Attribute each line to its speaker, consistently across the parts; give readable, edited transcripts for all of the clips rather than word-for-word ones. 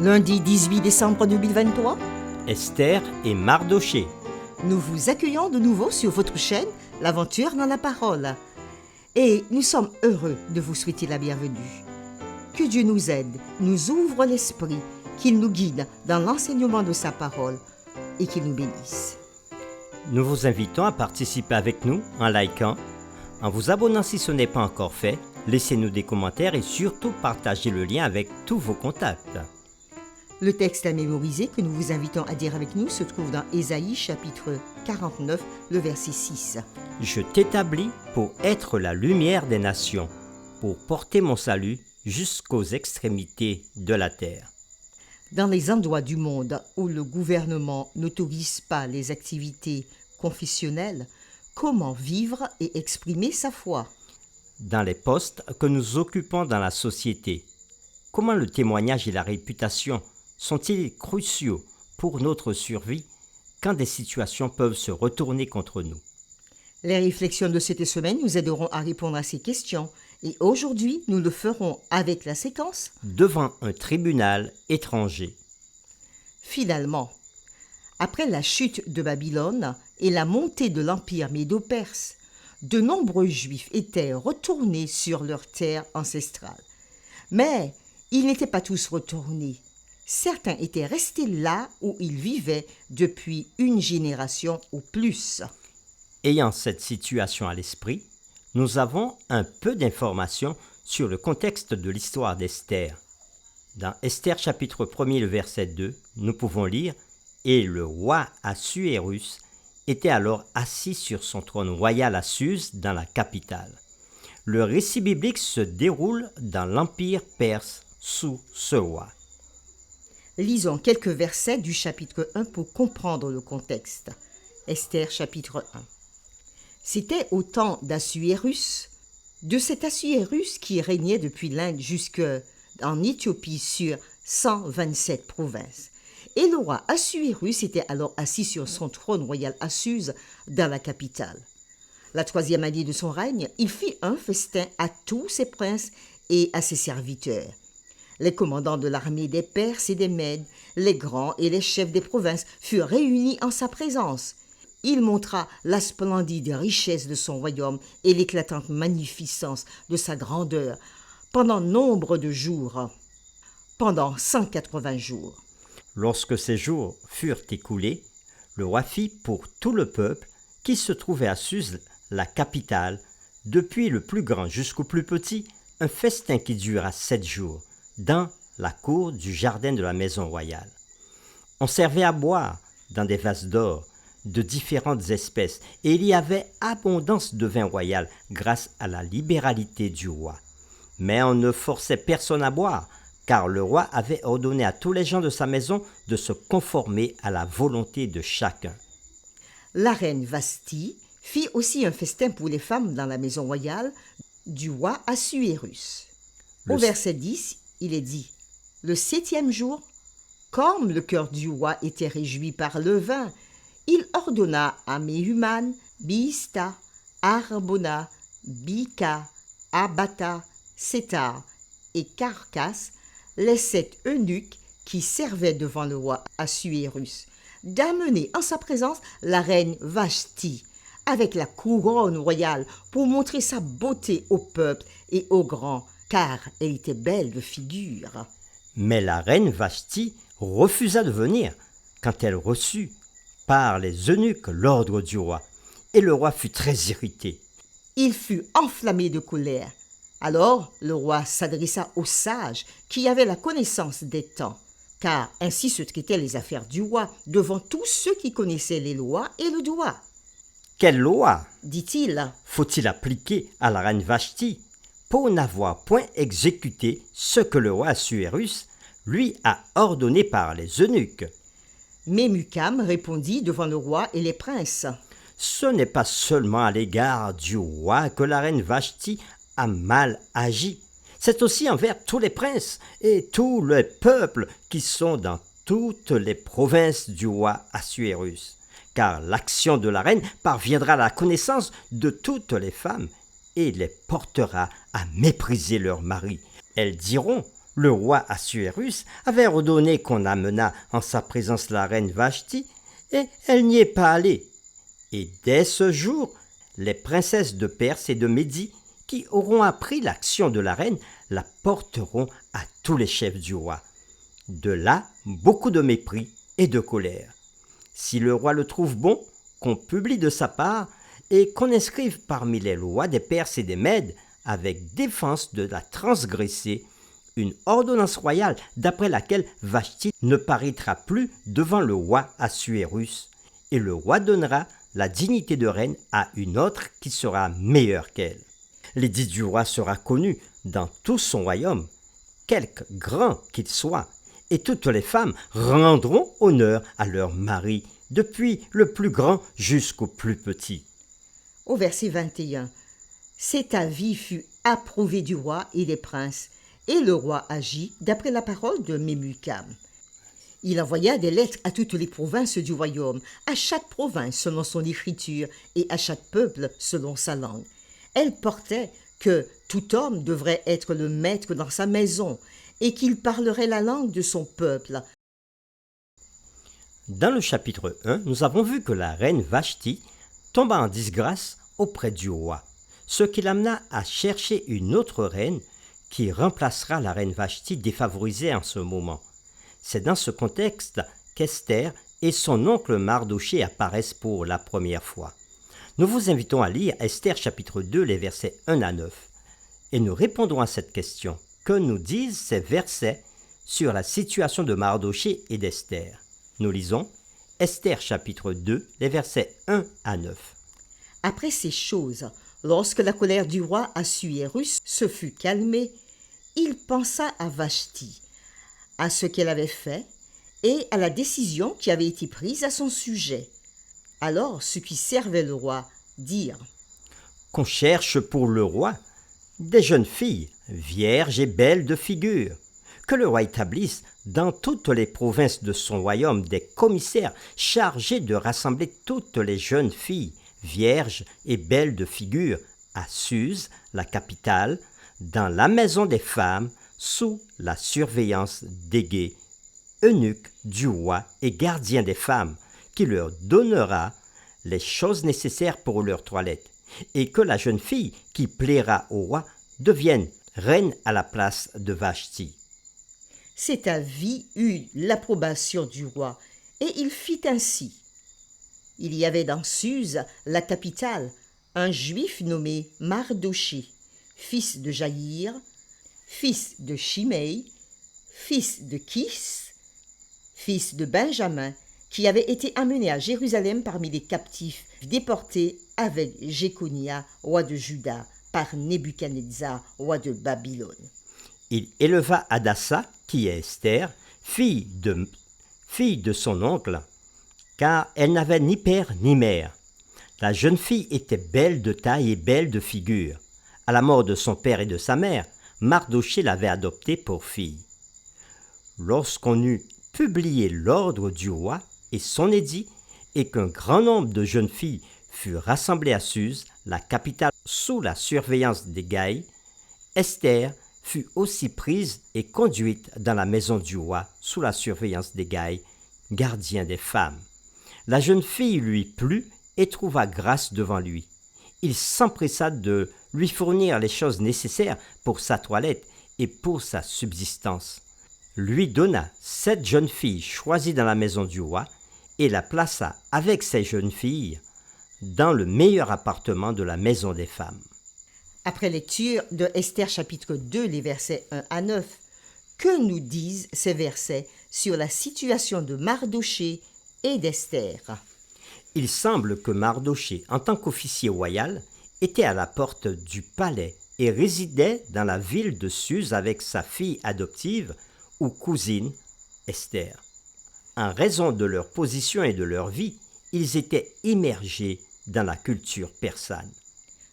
Speaker 1: Lundi 18 décembre 2023,
Speaker 2: Esther et Mardochée.
Speaker 1: nous vous accueillons de nouveau sur votre chaîne L'Aventure dans la Parole. Et nous sommes heureux de vous souhaiter la bienvenue. Que Dieu nous aide, nous ouvre l'esprit, qu'il nous guide dans l'enseignement de sa parole et qu'il nous bénisse.
Speaker 2: Nous vous invitons à participer avec nous en likant, en vous abonnant si ce n'est pas encore fait, laissez-nous des commentaires et surtout partagez le lien avec tous vos contacts.
Speaker 1: Le texte à mémoriser que nous vous invitons à dire avec nous se trouve dans Ésaïe chapitre 49, le verset 6.
Speaker 2: Je t'établis pour être la lumière des nations, pour porter mon salut jusqu'aux extrémités de la terre.
Speaker 1: Dans les endroits du monde où le gouvernement n'autorise pas les activités confessionnelles, comment vivre et exprimer sa foi?
Speaker 2: Dans les postes que nous occupons dans la société, comment le témoignage et la réputation sont-ils cruciaux pour notre survie quand des situations peuvent se retourner contre nous?
Speaker 1: Les réflexions de cette semaine nous aideront à répondre à ces questions et aujourd'hui, nous le ferons avec la séquence
Speaker 2: Devant un tribunal étranger.
Speaker 1: Finalement. Après la chute de Babylone et la montée de l'empire médo-perse, de nombreux Juifs étaient retournés sur leur terre ancestrale. Mais ils n'étaient pas tous retournés. Certains étaient restés là où ils vivaient depuis une génération ou plus.
Speaker 2: Ayant cette situation à l'esprit, nous avons un peu d'informations sur le contexte de l'histoire d'Esther. Dans Esther chapitre 1er, le verset 2, nous pouvons lire « Et le roi Assuérus était alors assis sur son trône royal à Suse dans la capitale. » Le récit biblique se déroule dans l'empire perse sous ce roi.
Speaker 1: Lisons quelques versets du chapitre 1 pour comprendre le contexte. Esther chapitre 1. C'était au temps d'Assuérus, de cet Assuérus qui régnait depuis l'Inde jusqu'en Éthiopie sur 127 provinces. Et le roi Assuérus était alors assis sur son trône royal à Suse, dans la capitale. La 3e année de son règne, il fit un festin à tous ses princes et à ses serviteurs. Les commandants de l'armée des Perses et des Mèdes, les grands et les chefs des provinces furent réunis en sa présence. Il montra la splendide richesse de son royaume et l'éclatante magnificence de sa grandeur pendant nombre de jours, pendant 180 jours.
Speaker 2: Lorsque ces jours furent écoulés, le roi fit pour tout le peuple qui se trouvait à Suse, la capitale, depuis le plus grand jusqu'au plus petit, un festin qui dura 7 jours, dans la cour du jardin de la maison royale. On servait à boire dans des vases d'or de différentes espèces et il y avait abondance de vin royal grâce à la libéralité du roi. Mais on ne forçait personne à boire, car le roi avait ordonné à tous les gens de sa maison de se conformer à la volonté de chacun.
Speaker 1: La reine Vasthi fit aussi un festin pour les femmes dans la maison royale du roi Assuérus. Au verset 10, il est dit « Le 7e jour, comme le cœur du roi était réjoui par le vin, il ordonna à Méhuman, Bista, Arbona, Bika, Abata, Sétar et Carcas, les 7 eunuques qui servaient devant le roi Assuérus, d'amener en sa présence la reine Vasthi, avec la couronne royale pour montrer sa beauté au peuple et aux grands, car elle était belle de figure.
Speaker 2: Mais la reine Vasthi refusa de venir quand elle reçut par les eunuques l'ordre du roi, et le roi fut très irrité.
Speaker 1: Il fut enflammé de colère. Alors le roi s'adressa aux sages qui avaient la connaissance des temps, car ainsi se traitaient les affaires du roi devant tous ceux qui connaissaient les lois et le droit.
Speaker 2: « Quelle loi,
Speaker 1: dit-il,
Speaker 2: faut-il appliquer à la reine Vasthi pour n'avoir point exécuté ce que le roi Assuérus lui a ordonné par les eunuques ?»
Speaker 1: Memucam répondit devant le roi et les princes.
Speaker 2: « Ce n'est pas seulement à l'égard du roi que la reine Vasthi a mal agi, c'est aussi envers tous les princes et tous les peuples qui sont dans toutes les provinces du roi Assuérus. Car l'action de la reine parviendra à la connaissance de toutes les femmes et les portera à mépriser leur mari. Elles diront Le roi Assuérus avait ordonné qu'on amenât en sa présence la reine Vashti, et elle n'y est pas allée. Et dès ce jour, les princesses de Perse et de Médie, qui auront appris l'action de la reine, la porteront à tous les chefs du roi. De là, beaucoup de mépris et de colère. Si le roi le trouve bon, qu'on publie de sa part et qu'on inscrive parmi les lois des Perses et des Mèdes, avec défense de la transgresser, une ordonnance royale d'après laquelle Vashti ne paraîtra plus devant le roi Assuérus, et le roi donnera la dignité de reine à une autre qui sera meilleure qu'elle. L'édit du roi sera connu dans tout son royaume, quelque grand qu'il soit, et toutes les femmes rendront honneur à leur mari, depuis le plus grand jusqu'au plus petit.
Speaker 1: Au verset 21, cet avis fut approuvé du roi et des princes, et le roi agit d'après la parole de Memucam. Il envoya des lettres à toutes les provinces du royaume, à chaque province selon son écriture et à chaque peuple selon sa langue. Elle portait que tout homme devrait être le maître dans sa maison et qu'il parlerait la langue de son peuple.
Speaker 2: Dans le chapitre 1, nous avons vu que la reine Vashti tomba en disgrâce auprès du roi, ce qui l'amena à chercher une autre reine qui remplacera la reine Vashti défavorisée en ce moment. C'est dans ce contexte qu'Esther et son oncle Mardoché apparaissent pour la première fois. Nous vous invitons à lire Esther chapitre 2, les versets 1 à 9, et nous répondrons à cette question. Que nous disent ces versets sur la situation de Mardoché et d'Esther? Nous lisons Esther chapitre 2, les versets 1 à 9.
Speaker 1: Après ces choses, lorsque la colère du roi Assuérus se fut calmée, il pensa à Vashti, à ce qu'elle avait fait et à la décision qui avait été prise à son sujet. Alors ceux qui servaient le roi dirent:
Speaker 2: Qu'on cherche pour le roi des jeunes filles, vierges et belles de figure, que le roi établisse dans toutes les provinces de son royaume des commissaires chargés de rassembler toutes les jeunes filles, vierges et belles de figure, à Suse, la capitale, dans la maison des femmes, sous la surveillance d'Égée, eunuque du roi et gardien des femmes, qui leur donnera les choses nécessaires pour leur toilette, et que la jeune fille qui plaira au roi devienne reine à la place de Vashti.
Speaker 1: Cet avis eut l'approbation du roi, et il fit ainsi. Il y avait dans Suse, la capitale, un juif nommé Mardoché, fils de Jaïr, fils de Shimei, fils de Kis, fils de Benjamin, qui avait été amené à Jérusalem parmi les captifs déportés avec Jéconia, roi de Juda, par Nebuchadnezzar, roi de Babylone.
Speaker 2: Il éleva Hadassa, qui est Esther, fille de son oncle, car elle n'avait ni père ni mère. La jeune fille était belle de taille et belle de figure. À la mort de son père et de sa mère, Mardoché l'avait adoptée pour fille. Lorsqu'on eut publié l'ordre du roi et son édit, et qu'un grand nombre de jeunes filles furent rassemblées à Suse, la capitale, sous la surveillance d'Hégaï, Esther fut aussi prise et conduite dans la maison du roi sous la surveillance d'Hégaï, gardien des femmes. La jeune fille lui plut et trouva grâce devant lui. Il s'empressa de lui fournir les choses nécessaires pour sa toilette et pour sa subsistance. Lui donna 7 jeunes filles choisies dans la maison du roi et la plaça avec ces jeunes filles dans le meilleur appartement de la maison des femmes.
Speaker 1: Après lecture de Esther chapitre 2, les versets 1 à 9, que nous disent ces versets sur la situation de Mardoché et d'Esther?
Speaker 2: Il semble que Mardoché, en tant qu'officier royal, était à la porte du palais et résidait dans la ville de Suse avec sa fille adoptive ou cousine, Esther. En raison de leur position et de leur vie, ils étaient immergés dans la culture persane.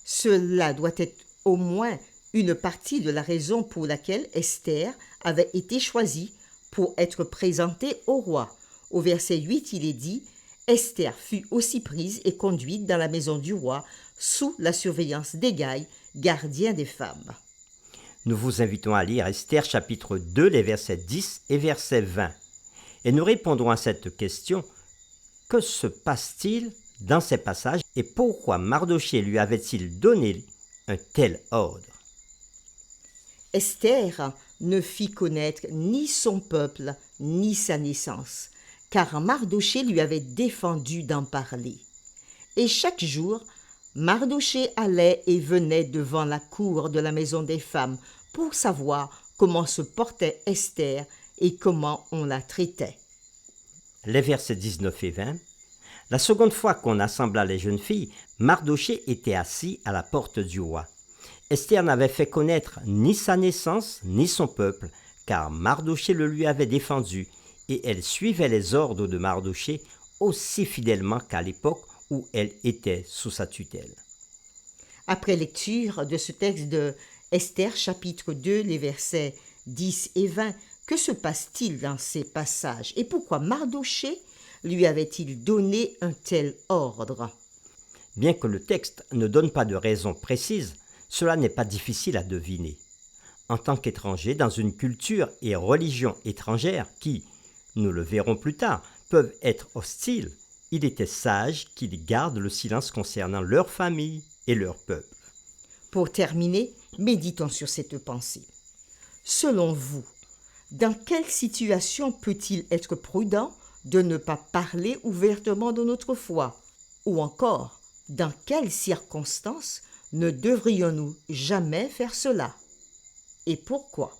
Speaker 1: Cela doit être au moins une partie de la raison pour laquelle Esther avait été choisie pour être présentée au roi. Au verset 8, il est dit « Esther fut aussi prise et conduite dans la maison du roi sous la surveillance d'Hégaï, gardien des femmes. »
Speaker 2: Nous vous invitons à lire Esther chapitre 2, les versets 10 et verset 20. Et nous répondrons à cette question: que se passe-t-il dans ces passages et pourquoi Mardochée lui avait-il donné un tel ordre?
Speaker 1: Esther ne fit connaître ni son peuple, ni sa naissance, car Mardochée lui avait défendu d'en parler. Et chaque jour, Mardochée allait et venait devant la cour de la maison des femmes pour savoir comment se portait Esther et comment on la traitait.
Speaker 2: Les versets 19 et 20. La seconde fois qu'on assembla les jeunes filles, Mardochée était assis à la porte du roi. Esther n'avait fait connaître ni sa naissance ni son peuple, car Mardochée le lui avait défendu, et elle suivait les ordres de Mardochée aussi fidèlement qu'à l'époque où elle était sous sa tutelle.
Speaker 1: Après lecture de ce texte de Esther chapitre 2, les versets 10 et 20, que se passe-t-il dans ces passages et pourquoi Mardochée lui avait-il donné un tel ordre?
Speaker 2: Bien que le texte ne donne pas de raison précise, cela n'est pas difficile à deviner. En tant qu'étranger dans une culture et religion étrangères qui, nous le verrons plus tard, peuvent être hostiles, il était sage qu'ils gardent le silence concernant leur famille et leur peuple.
Speaker 1: Pour terminer, méditons sur cette pensée. Selon vous, dans quelle situation peut-il être prudent de ne pas parler ouvertement de notre foi? Ou encore, dans quelles circonstances ne devrions-nous jamais faire cela? Et pourquoi?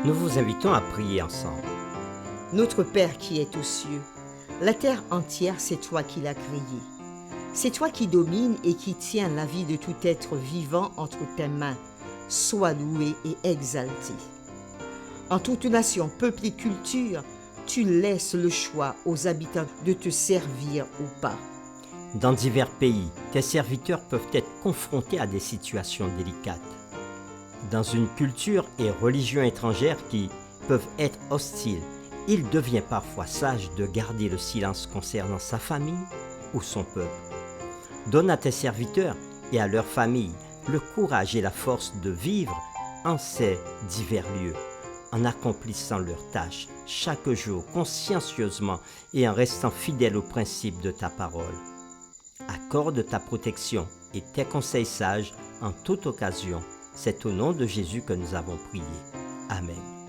Speaker 2: Nous vous invitons à prier ensemble.
Speaker 1: Notre Père qui es aux cieux, la terre entière, c'est toi qui l'as créée. C'est toi qui domines et qui tiens la vie de tout être vivant entre tes mains. Sois loué et exalté. En toute nation, peuple et culture, tu laisses le choix aux habitants de te servir ou pas.
Speaker 2: Dans divers pays, tes serviteurs peuvent être confrontés à des situations délicates. Dans une culture et religion étrangère qui peuvent être hostiles, il devient parfois sage de garder le silence concernant sa famille ou son peuple. Donne à tes serviteurs et à leur famille le courage et la force de vivre en ces divers lieux, en accomplissant leurs tâches chaque jour consciencieusement et en restant fidèles aux principes de ta parole. Accorde ta protection et tes conseils sages en toute occasion. C'est au nom de Jésus que nous avons prié. Amen.